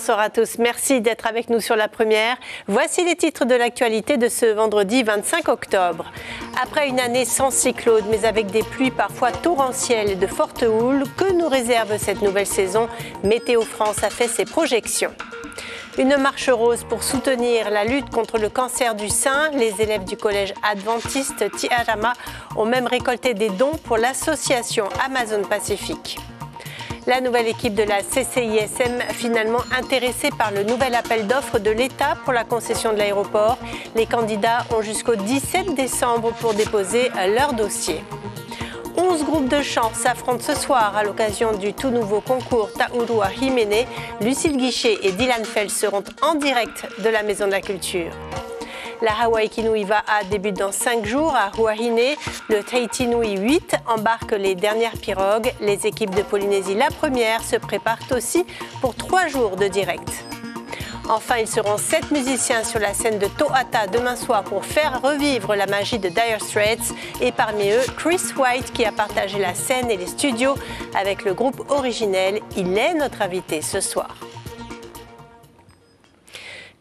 bonsoir à tous. Merci d'être avec nous sur La Première. Voici les titres de l'actualité de ce vendredi 25 octobre. Après une année sans cyclone, mais avec des pluies parfois torrentielles et de fortes houles, que nous réserve cette nouvelle saison? Météo France a fait ses projections. Une marche rose pour soutenir la lutte contre le cancer du sein. Les élèves du collège adventiste Tiarama ont même récolté des dons pour l'association Amazon Pacifique. La nouvelle équipe de la CCISM, finalement intéressée par le nouvel appel d'offres de l'État pour la concession de l'aéroport. Les candidats ont jusqu'au 17 décembre pour déposer leur dossier. 11 groupes de chant s'affrontent ce soir à l'occasion du tout nouveau concours Taurua Himene. Lucille Guichet et Dylan Fell seront en direct de la Maison de la Culture. La Hawaii Kinui Va'a débute dans 5 jours à Huahine. Le Tahiti Nui 8 embarque les dernières pirogues. Les équipes de Polynésie, la première, se préparent aussi pour 3 jours de direct. Enfin, ils seront 7 musiciens sur la scène de To'ata demain soir pour faire revivre la magie de Dire Straits. Et parmi eux, Chris White qui a partagé la scène et les studios avec le groupe originel. Il est notre invité ce soir.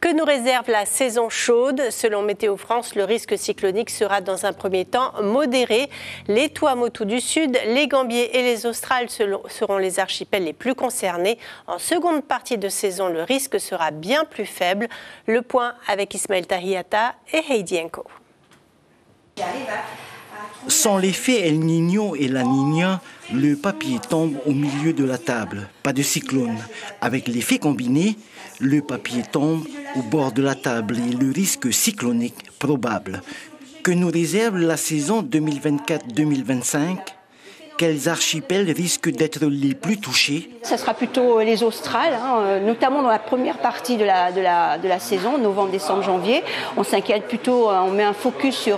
Que nous réserve la saison chaude? Selon Météo France, le risque cyclonique sera dans un premier temps modéré. Les Tuamotu du Sud, les Gambiers et les Australes seront les archipels les plus concernés. En seconde partie de saison, le risque sera bien plus faible. Le point avec Ismaël Tahiata et Heidi Enko. Sans l'effet El Niño et la Niña, le papier tombe au milieu de la table. Pas de cyclone. Avec l'effet combiné, le papier tombe au bord de la table et le risque cyclonique probable. Que nous réserve la saison 2024-2025 ? Quels archipels risquent d'être les plus touchés? Ça sera plutôt les Australes, notamment dans la première partie de la saison, novembre, décembre, janvier. On s'inquiète plutôt, on met un focus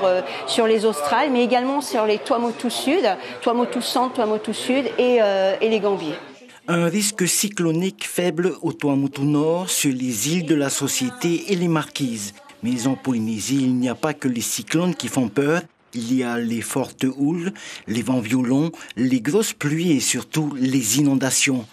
sur les Australes, mais également sur les Tuamotu Sud, Tuamotu Centre, Tuamotu Sud et les Gambiers. Un risque cyclonique faible au Tuamotu Nord, sur les îles de la Société et les Marquises. Mais en Polynésie, il n'y a pas que les cyclones qui font peur. Il y a les fortes houles, les vents violents, les grosses pluies et surtout les inondations.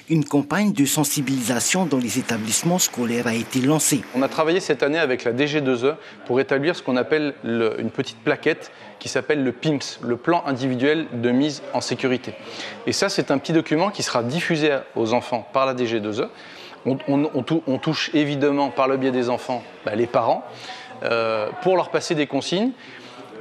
Une campagne de sensibilisation dans les établissements scolaires a été lancée. On a travaillé cette année avec la DG2E pour établir ce qu'on appelle une petite plaquette qui s'appelle le PIMS, le plan individuel de mise en sécurité. Et ça, c'est un petit document qui sera diffusé aux enfants par la DG2E. On touche évidemment par le biais des enfants les parents pour leur passer des consignes.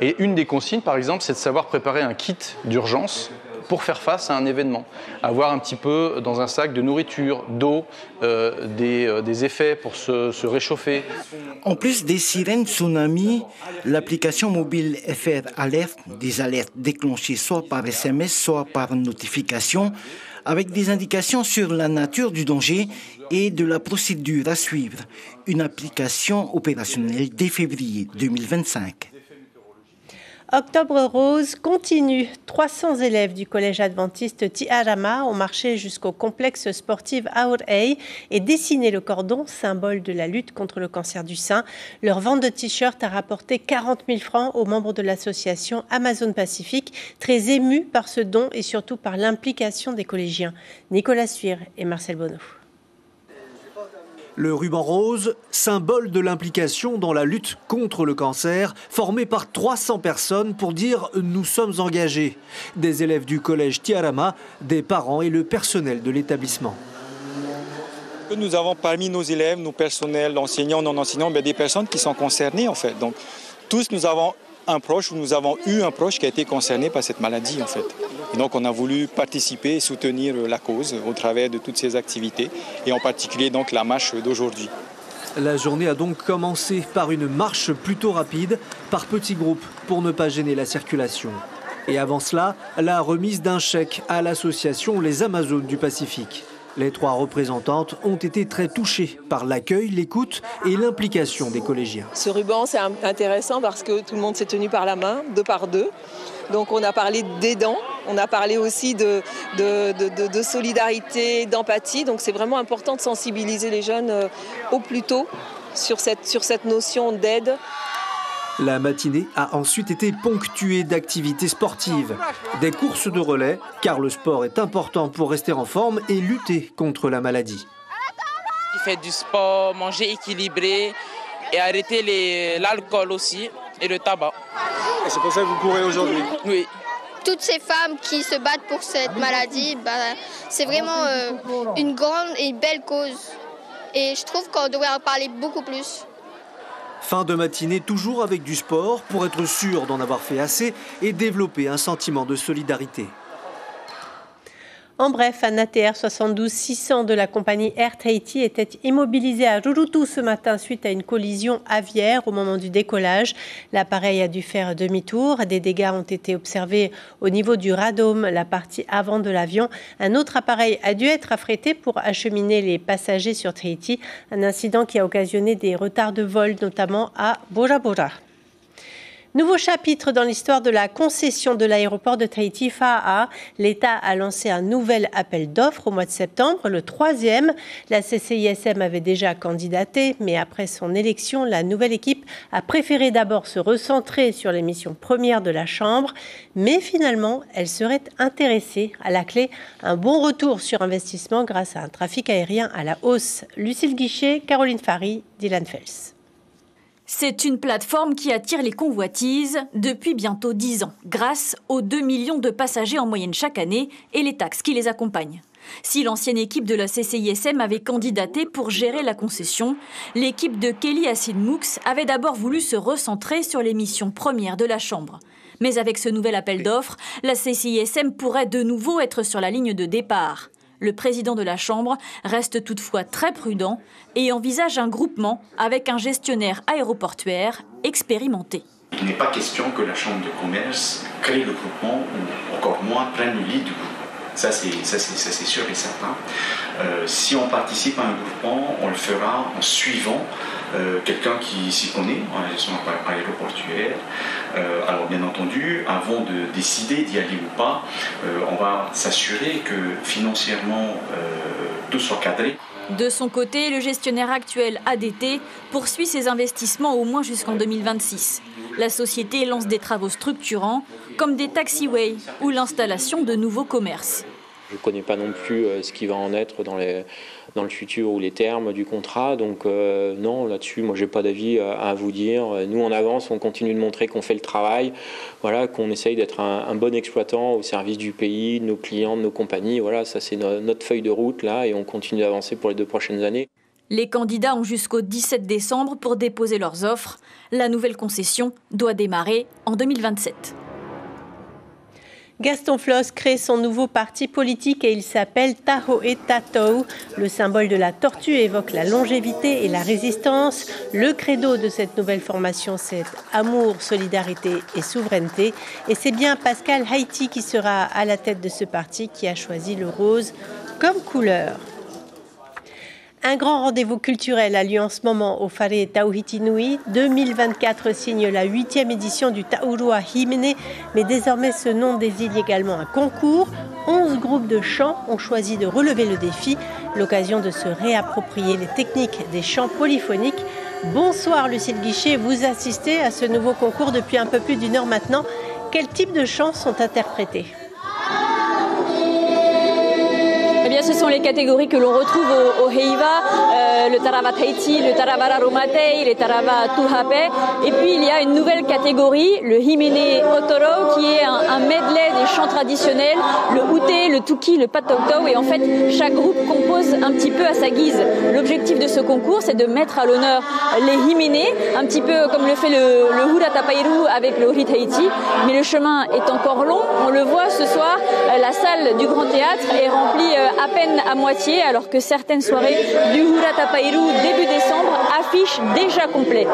Et une des consignes, par exemple, c'est de savoir préparer un kit d'urgence pour faire face à un événement. Avoir un petit peu dans un sac de nourriture, d'eau, des effets pour se réchauffer. En plus des sirènes tsunami, l'application mobile FR Alert, des alertes déclenchées soit par SMS, soit par notification, avec des indications sur la nature du danger et de la procédure à suivre. Une application opérationnelle dès février 2025. Octobre rose continue. 300 élèves du collège adventiste Tiarama ont marché jusqu'au complexe sportif Aurei et dessiné le cordon, symbole de la lutte contre le cancer du sein. Leur vente de t-shirts a rapporté 40 000 francs aux membres de l'association Amazon Pacifique, très émus par ce don et surtout par l'implication des collégiens. Nicolas Suire et Marcel Bonneau. Le ruban rose, symbole de l'implication dans la lutte contre le cancer, formé par 300 personnes pour dire « nous sommes engagés ». Des élèves du collège Tiarama, des parents et le personnel de l'établissement. Nous avons parmi nos élèves, nos personnels, enseignants, non-enseignants, des personnes qui sont concernées en fait. Donc tous nous avons un proche ou nous avons eu un proche qui a été concerné par cette maladie en fait. Et donc on a voulu participer et soutenir la cause au travers de toutes ces activités et en particulier donc la marche d'aujourd'hui. La journée a donc commencé par une marche plutôt rapide, par petits groupes pour ne pas gêner la circulation. Et avant cela, la remise d'un chèque à l'association Les Amazones du Pacifique. Les 3 représentantes ont été très touchées par l'accueil, l'écoute et l'implication des collégiens. Ce ruban, c'est intéressant parce que tout le monde s'est tenu par la main, 2 par 2. Donc on a parlé d'aidants, on a parlé aussi de solidarité, d'empathie. Donc c'est vraiment important de sensibiliser les jeunes au plus tôt sur cette notion d'aide. La matinée a ensuite été ponctuée d'activités sportives, des courses de relais, car le sport est important pour rester en forme et lutter contre la maladie. faire du sport, manger équilibré et arrêter l'alcool aussi et le tabac. Et c'est pour ça que vous courez aujourd'hui? Oui. Toutes ces femmes qui se battent pour cette maladie, c'est vraiment une grande et belle cause. Et je trouve qu'on devrait en parler beaucoup plus. Fin de matinée, toujours avec du sport, pour être sûr d'en avoir fait assez et développer un sentiment de solidarité. En bref, un ATR 72-600 de la compagnie Air Tahiti était immobilisé à Rurutu ce matin suite à une collision aviaire au moment du décollage. L'appareil a dû faire demi-tour. Des dégâts ont été observés au niveau du radome, la partie avant de l'avion. Un autre appareil a dû être affrété pour acheminer les passagers sur Tahiti. Un incident qui a occasionné des retards de vol, notamment à Bora Bora. Nouveau chapitre dans l'histoire de la concession de l'aéroport de Tahiti, Fa'a. L'État a lancé un nouvel appel d'offres au mois de septembre, le 3e. La CCISM avait déjà candidaté, mais après son élection, la nouvelle équipe a préféré d'abord se recentrer sur les missions premières de la Chambre. Mais finalement, elle serait intéressée. À la clé, un bon retour sur investissement grâce à un trafic aérien à la hausse. Lucille Guichet, Caroline Fary, Dylan Fels. C'est une plateforme qui attire les convoitises depuis bientôt 10 ans, grâce aux 2 millions de passagers en moyenne chaque année et les taxes qui les accompagnent. Si l'ancienne équipe de la CCISM avait candidaté pour gérer la concession, l'équipe de Kelly Hassan-Mooks avait d'abord voulu se recentrer sur les missions premières de la Chambre. Mais avec ce nouvel appel d'offres, la CCISM pourrait de nouveau être sur la ligne de départ. Le président de la Chambre reste toutefois très prudent et envisage un groupement avec un gestionnaire aéroportuaire expérimenté. Il n'est pas question que la Chambre de commerce crée le groupement ou encore moins prenne le lead du groupe. Ça c'est sûr et certain. Si on participe à un groupement, on le fera en suivant quelqu'un qui s'y connaît en gestion aéroportuaire. Alors bien entendu, avant de décider d'y aller ou pas, on va s'assurer que financièrement tout soit cadré. De son côté, le gestionnaire actuel ADT poursuit ses investissements au moins jusqu'en 2026. La société lance des travaux structurants comme des taxiways ou l'installation de nouveaux commerces. Je ne connais pas non plus ce qui va en être dans le futur ou les termes du contrat. Donc non, là-dessus, moi, je n'ai pas d'avis à vous dire. Nous, on avance, on continue de montrer qu'on fait le travail, voilà, qu'on essaye d'être un bon exploitant au service du pays, de nos clients, de nos compagnies. Voilà, ça, c'est notre feuille de route, là, et on continue d'avancer pour les 2 prochaines années. Les candidats ont jusqu'au 17 décembre pour déposer leurs offres. La nouvelle concession doit démarrer en 2027. Gaston Floss crée son nouveau parti politique et il s'appelle Tahoe Tatou. Le symbole de la tortue évoque la longévité et la résistance. Le credo de cette nouvelle formation, c'est amour, solidarité et souveraineté. Et c'est bien Pascal Haïti qui sera à la tête de ce parti qui a choisi le rose comme couleur. Un grand rendez-vous culturel a lieu en ce moment au Whare Tauhiti Nui. 2024 signe la 8e édition du Taurua Himene, mais désormais ce nom désigne également un concours. 11 groupes de chants ont choisi de relever le défi, l'occasion de se réapproprier les techniques des chants polyphoniques. Bonsoir Lucille Guichet, vous assistez à ce nouveau concours depuis un peu plus d'1 heure maintenant. Quels types de chants sont interprétés ? Eh bien, ce sont les catégories que l'on retrouve au Heiva, le Tarava Tahiti, le Tarava Raromatei, le Tarava Tuhape. Et puis, il y a une nouvelle catégorie, le Himene Otoro, qui est un medley des chants traditionnels, le Ute, le Tuki, le Patokto. Et en fait, chaque groupe compose un petit peu à sa guise. L'objectif de ce concours, c'est de mettre à l'honneur les Himene, un petit peu comme le fait le Hura Tapairu avec le Huri Tahiti. Mais le chemin est encore long. On le voit ce soir, la salle du Grand Théâtre est remplie à peine à moitié, alors que certaines soirées du Hura Tapairu début décembre affichent déjà complet.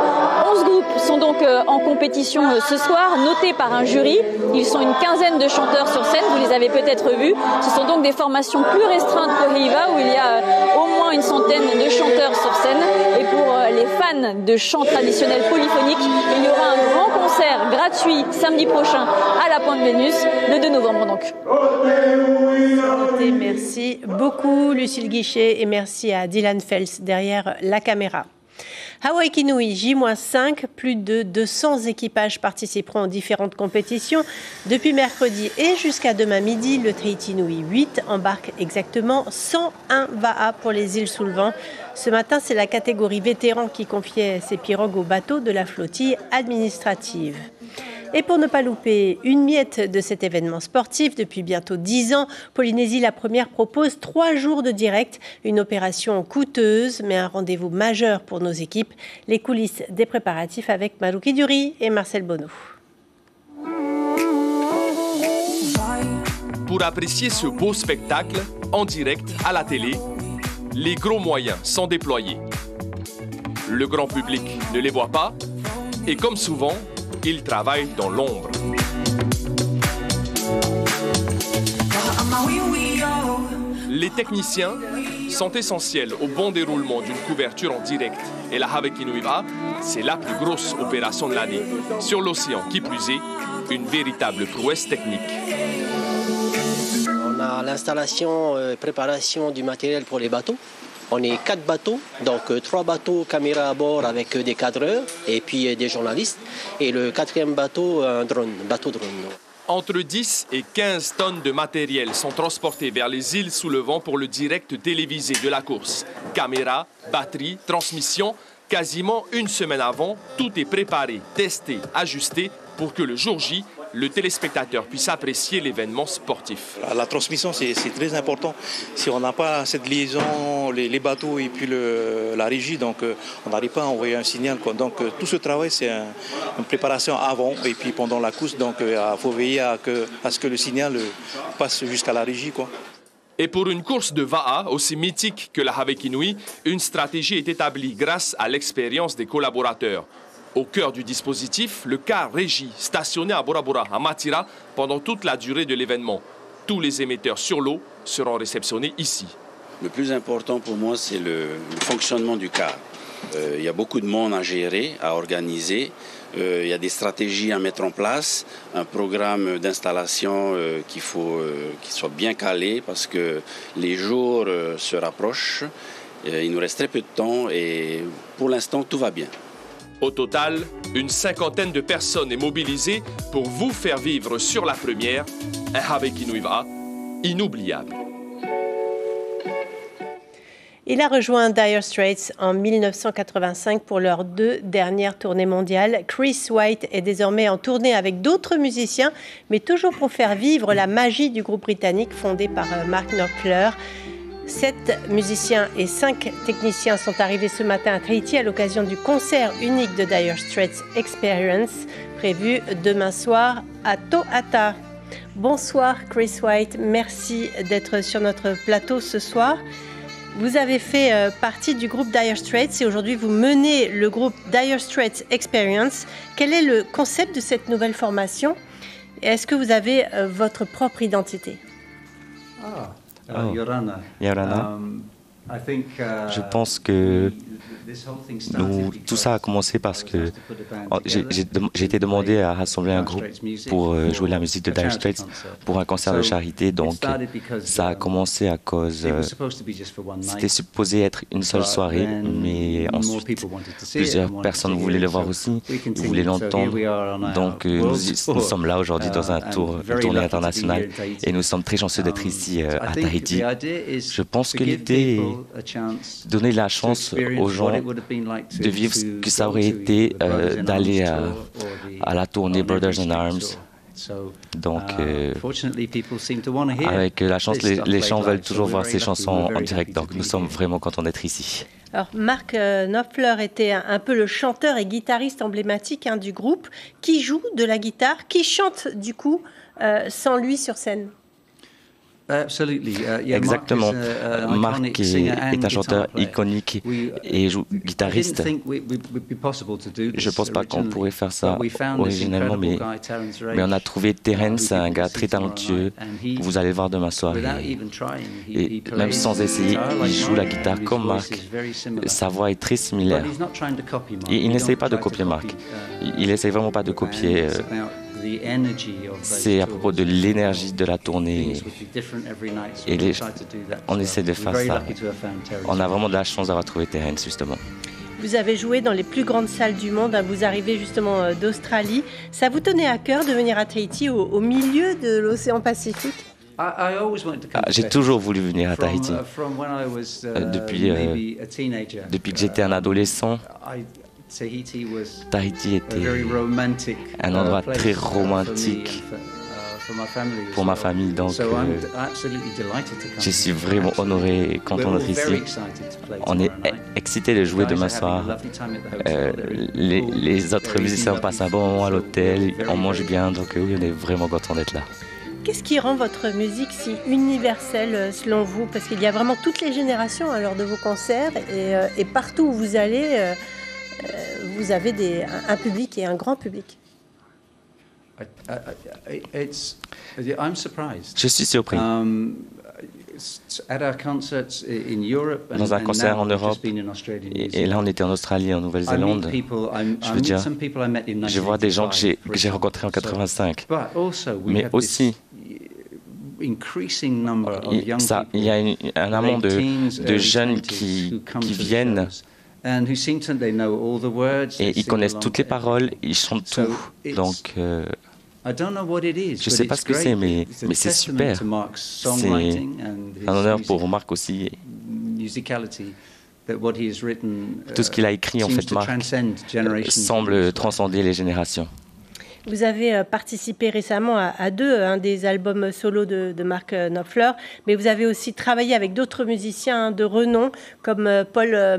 11 groupes sont donc en compétition ce soir, notés par un jury. Ils sont une quinzaine de chanteurs sur scène, vous les avez peut-être vus. Ce sont donc des formations plus restreintes qu'au Heiva, où il y a au moins une centaine de chanteurs sur scène. Et pour les fans de chants traditionnels polyphoniques, il y aura un grand concert gratuit samedi prochain à la Pointe Vénus, le 2 novembre donc. Merci beaucoup Lucille Guichet et merci à Dylan Fels derrière la caméra. Hawaii Kinui, J-5, plus de 200 équipages participeront aux différentes compétitions. Depuis mercredi et jusqu'à demain midi, le Tahiti Nui 8 embarque exactement 101 VAA pour les îles sous le vent. Ce matin, c'est la catégorie vétéran qui confiait ses pirogues aux bateaux de la flottille administrative. Et pour ne pas louper une miette de cet événement sportif, depuis bientôt 10 ans, Polynésie la Première propose 3 jours de direct, une opération coûteuse, mais un rendez-vous majeur pour nos équipes. Les coulisses des préparatifs avec Maruki Duri et Marcel Bonneau. Pour apprécier ce beau spectacle, en direct à la télé, les gros moyens sont déployés. Le grand public ne les voit pas, et comme souvent, ils travaillent dans l'ombre. Les techniciens sont essentiels au bon déroulement d'une couverture en direct. Et la Hawaii Kinui VAA, c'est la plus grosse opération de l'année. Sur l'océan, qui plus est, une véritable prouesse technique. On a l'installation, préparation du matériel pour les bateaux. On est 4 bateaux, donc 3 bateaux caméra à bord avec des cadreurs et puis des journalistes. Et le 4e bateau, un drone, bateau drone. Entre 10 et 15 tonnes de matériel sont transportées vers les îles sous le vent pour le direct télévisé de la course. Caméra, batterie, transmission, quasiment une semaine avant, tout est préparé, testé, ajusté pour que le jour J, le téléspectateur puisse apprécier l'événement sportif. La transmission, c'est très important. Si on n'a pas cette liaison, les bateaux et puis la régie, donc on n'arrive pas à envoyer un signal. Donc tout ce travail, c'est une préparation avant et puis pendant la course. Donc il faut veiller à ce que le signal passe jusqu'à la régie, quoi. Et pour une course de VAA aussi mythique que la Hawaii Kinui, une stratégie est établie grâce à l'expérience des collaborateurs. Au cœur du dispositif, le car régie stationné à Bora Bora, à Matira, pendant toute la durée de l'événement. Tous les émetteurs sur l'eau seront réceptionnés ici. Le plus important pour moi, c'est le fonctionnement du car. Il y a beaucoup de monde à gérer, à organiser. Il y a des stratégies à mettre en place, un programme d'installation qu'il soit bien calé parce que les jours se rapprochent. Il nous reste très peu de temps et pour l'instant, tout va bien. Au total, une 50aine de personnes est mobilisée pour vous faire vivre sur la première un Hawaii Kinui VAA inoubliable. Il a rejoint Dire Straits en 1985 pour leurs 2 dernières tournées mondiales. Chris White est désormais en tournée avec d'autres musiciens, mais toujours pour faire vivre la magie du groupe britannique fondé par Mark Knopfler. 7 musiciens et 5 techniciens sont arrivés ce matin à Tahiti à l'occasion du concert unique de Dire Straits Experience, prévu demain soir à To'ata. Bonsoir Chris White, merci d'être sur notre plateau ce soir. Vous avez fait partie du groupe Dire Straits et aujourd'hui vous menez le groupe Dire Straits Experience. Quel est le concept de cette nouvelle formation? Est-ce que vous avez votre propre identité? Yorana, je pense que tout ça a commencé parce que j'ai été demandé à rassembler un groupe pour jouer la musique de Dire Straits pour un concert de charité. Donc ça a commencé à cause... C'était supposé être une seule soirée, mais ensuite plusieurs personnes voulaient le voir aussi, voulaient l'entendre. Donc nous sommes là aujourd'hui dans une tournée internationale et nous sommes très chanceux d'être ici à Tahiti. Je pense que l'idée est donner la chance aux gens de vivre ce que ça aurait été d'aller à la tournée Brothers in Arms. Donc, avec la chance, les gens veulent toujours voir ces chansons en direct. Donc, nous sommes vraiment contents d'être ici. Alors, Mark Knopfler était un peu le chanteur et guitariste emblématique du groupe, qui joue de la guitare, qui chante du coup sans lui sur scène. Exactement. Mark est un chanteur iconique et guitariste. Je ne pense pas qu'on pourrait faire ça originellement, mais on a trouvé Terence, un gars très talentueux. Vous allez le voir demain soir. Et même sans essayer, il joue la guitare comme Mark. Sa voix est très similaire. Il n'essaye pas de copier Mark. Il n'essaye vraiment pas de copier. C'est à propos de l'énergie de la tournée et on essaie de faire ça. On a vraiment de la chance d'avoir trouvé Terence, justement. Vous avez joué dans les plus grandes salles du monde, vous arrivez justement d'Australie. Ça vous tenait à cœur de venir à Tahiti au milieu de l'océan Pacifique? J'ai toujours voulu venir à Tahiti. Depuis que j'étais un adolescent, Tahiti était un endroit très romantique pour ma famille, donc je suis vraiment honoré et content d'être ici. On est excités de jouer demain soir. Les autres musiciens passent un bon moment à l'hôtel, on mange bien, donc oui, on est vraiment content d'être là. Qu'est-ce qui rend votre musique si universelle selon vous? Parce qu'il y a vraiment toutes les générations lors de vos concerts et partout où vous allez, vous avez un public et un grand public. Je suis surpris. Dans un concert en Europe, et là on était en Australie, en Nouvelle-Zélande, je veux dire, je vois des gens que j'ai rencontrés en 85, mais aussi il y a un amont de jeunes qui viennent et ils connaissent toutes les paroles, ils chantent tout, donc je ne sais pas ce que c'est, mais c'est super. C'est un honneur pour Marc aussi. Tout ce qu'il a écrit, en fait, Marc, semble transcender les générations. Vous avez participé récemment à un des albums solo de Mark Knopfler, mais vous avez aussi travaillé avec d'autres musiciens de renom comme Paul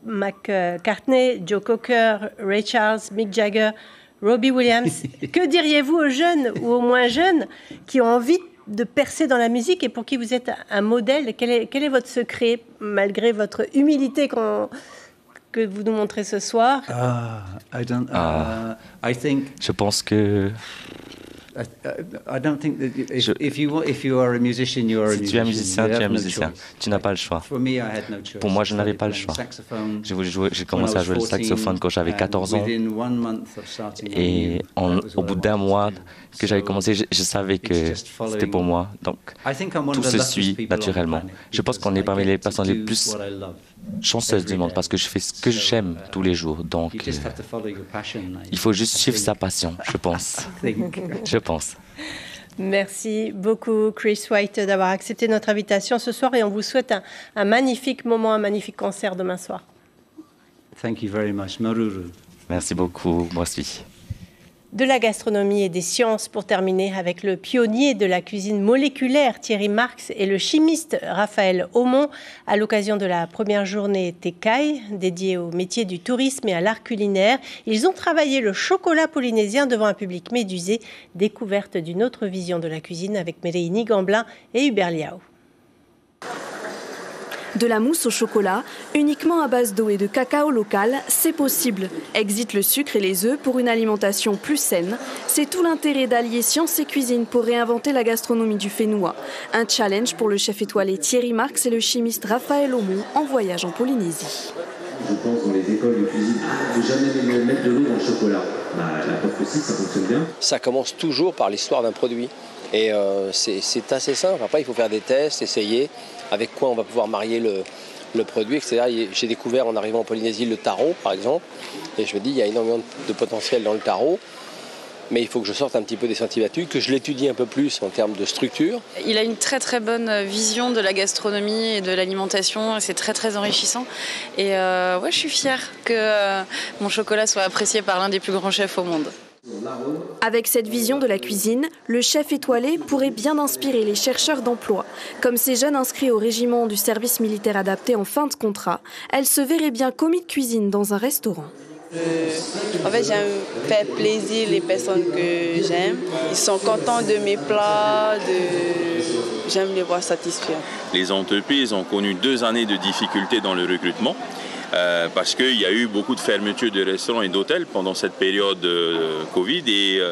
McCartney, Joe Cocker, Ray Charles, Mick Jagger, Robbie Williams. Que diriez-vous aux jeunes ou aux moins jeunes qui ont envie de percer dans la musique et pour qui vous êtes un modèle? Quel est votre secret, malgré votre humilité que vous nous montrez ce soir? Je pense que si tu es un musicien, tu es un musicien. Tu n'as pas le choix. Pour moi, je n'avais pas le choix. J'ai commencé à jouer le saxophone quand j'avais 14 ans. Et au bout d'un mois que j'avais commencé, je savais que c'était pour moi. Donc, tout se suit naturellement. Je pense qu'on est parmi les personnes les plus chanceuses du monde parce que je fais ce que j'aime tous les jours. Donc, il faut juste suivre sa passion, je pense. Je pense. Merci beaucoup, Chris White, d'avoir accepté notre invitation ce soir et on vous souhaite un magnifique moment, un magnifique concert demain soir. Thank you very much. Maruru. Merci beaucoup, moi aussi. De la gastronomie et des sciences pour terminer avec le pionnier de la cuisine moléculaire Thierry Marx et le chimiste Raphaël Aumont à l'occasion de la première journée Tekai dédiée au métier du tourisme et à l'art culinaire. Ils ont travaillé le chocolat polynésien devant un public médusé, découverte d'une autre vision de la cuisine avec Méréini Gamblin et Hubert Liao. De la mousse au chocolat, uniquement à base d'eau et de cacao local, c'est possible. Exit le sucre et les œufs pour une alimentation plus saine. C'est tout l'intérêt d'allier science et cuisine pour réinventer la gastronomie du Fénois. Un challenge pour le chef étoilé Thierry Marx et le chimiste Raphaël Aumont en voyage en Polynésie. Je pense dans les écoles de cuisine, il ne faut jamais mettre de l'eau dans le chocolat. La preuve aussi, ça fonctionne bien. Ça commence toujours par l'histoire d'un produit. Et c'est assez simple. Après, il faut faire des tests, essayer avec quoi on va pouvoir marier le produit, etc. J'ai découvert en arrivant en Polynésie le taro, par exemple. Et je me dis, il y a énormément de potentiel dans le taro. Mais il faut que je sorte un petit peu des sentiers battus, que je l'étudie un peu plus en termes de structure. Il a une très très bonne vision de la gastronomie et de l'alimentation. C'est très très enrichissant. Et ouais, je suis fière que mon chocolat soit apprécié par l'un des plus grands chefs au monde. Avec cette vision de la cuisine, le chef étoilé pourrait bien inspirer les chercheurs d'emploi. Comme ces jeunes inscrits au régiment du service militaire adapté en fin de contrat, elle se verrait bien commis de cuisine dans un restaurant. En fait, j'aime faire plaisir les personnes que j'aime. Ils sont contents de mes plats, j'aime les voir satisfaits. Les entreprises ont connu 2 années de difficultés dans le recrutement. Parce qu'il y a eu beaucoup de fermetures de restaurants et d'hôtels pendant cette période Covid. Et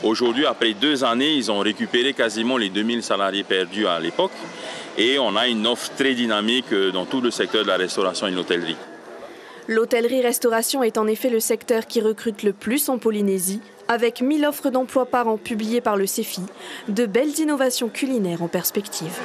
aujourd'hui, après 2 années, ils ont récupéré quasiment les 2000 salariés perdus à l'époque. Et on a une offre très dynamique dans tout le secteur de la restauration et de l'hôtellerie. L'hôtellerie-restauration est en effet le secteur qui recrute le plus en Polynésie, avec 1000 offres d'emploi par an publiées par le CEFI. De belles innovations culinaires en perspective.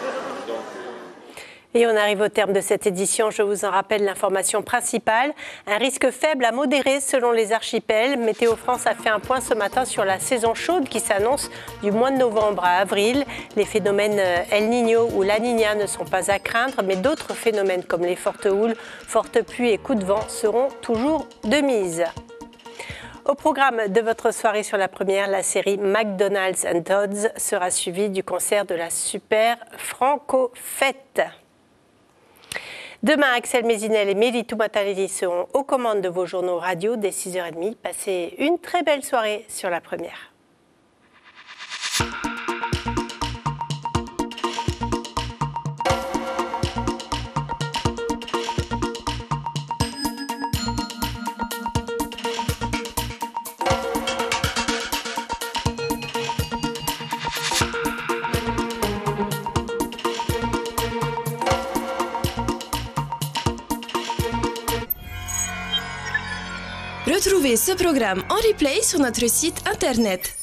Et on arrive au terme de cette édition. Je vous en rappelle l'information principale. Un risque faible à modéré selon les archipels. Météo France a fait un point ce matin sur la saison chaude qui s'annonce du mois de novembre à avril. Les phénomènes El Niño ou La Niña ne sont pas à craindre, mais d'autres phénomènes comme les fortes houles, fortes pluies et coups de vent seront toujours de mise. Au programme de votre soirée sur la première, la série McDonald's and Dodds sera suivie du concert de la Super Franco Fête. Demain, Axel Mézinel et Mélie Toumataleli seront aux commandes de vos journaux radio dès 6h30. Passez une très belle soirée sur la première. Retrouvez ce programme en replay sur notre site internet.